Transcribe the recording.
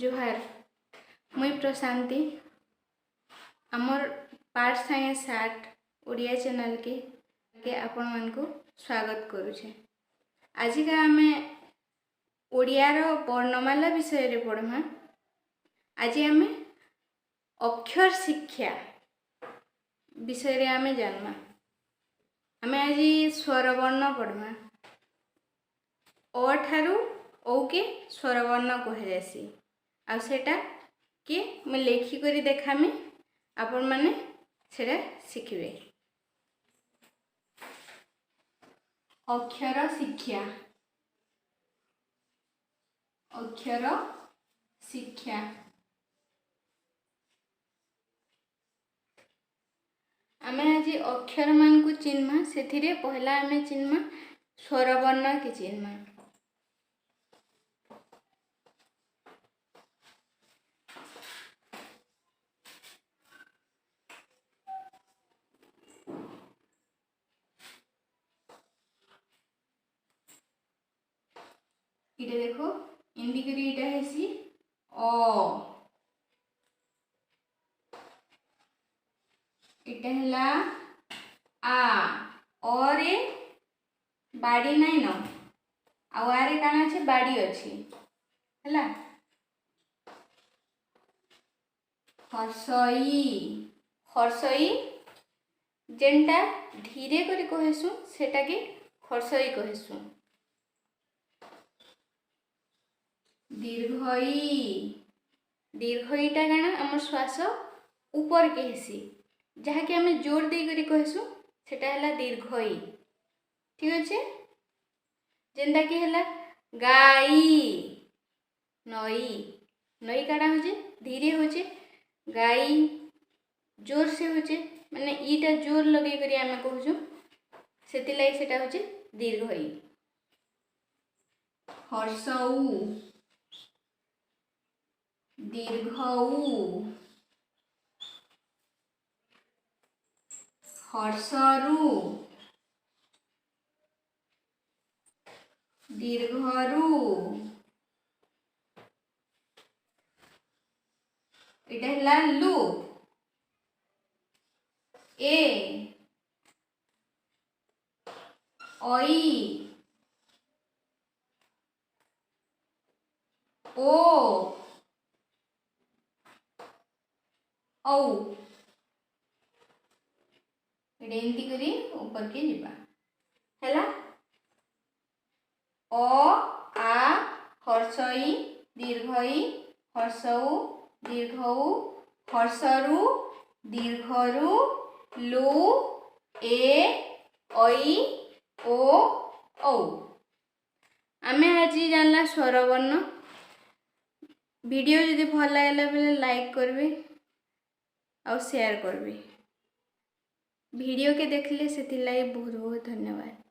जोहार मुई प्रशांति आमर part science art Odia channel के आपण मान को स्वागत करुछे। आज का आमे ओडियार वर्णमाला विषय रे पढ़मा। आज आमे अक्षर शिक्षा विषय रे आमे जानमा। आमे आज स्वरवर्ण पढ़मा। अ ठारू ओ के स्वरवर्ण कह जासी। आ सेटा के मैं लेखी करी देखामी आपण माने सेटा शिखिबे। अक्षर शिक्षा अक्षर शिक्षा आमे आज अक्षर मान को चिन्हमा। सेथिरे पहला आमे चिन्हमा स्वरवर्ण के चिन्हमा। इटे देखो इंडिकरी इटा हेसी ओ इटा हला आ और ए बाड़ी नहीं न आरे काना छे बाड़ी अछि हला। हर्षई हर्षई जेनटा धीरे करी कहेसु सेटा के हर्षई कहेसु। दीर्घई दीर्घईटा काना हमर श्वास ऊपर के हेसी जहा कि हमें जोर दे करी कहेसु सेटा हला दीर्घई। ठीक अछि। जेंदा कि हला गाई नई नई काना होजे धीरे होजे गाई जोर से होजे माने ईटा जोर लगे करी हमें कहूछु सेति लाई सेटा होजे दीर्घई। हर्षऊ दीर्घऊ हर्षरु दीर्घरु इटा हला लु। ए ओई ओ औ एंती करी ऊपर के जीवा हैला। ओ आ हर्षई दीर्घई हर्षऊ दीर्घऊ हर्षरु दीर्घरु लु ए ओई ओ औ। आमे आज जानला स्वरवर्ण। वीडियो यदि भल लागला बेले लाइक करबे और शेयर करबे। वीडियो के देखले सेति लाई बहुत बहुत धन्यवाद।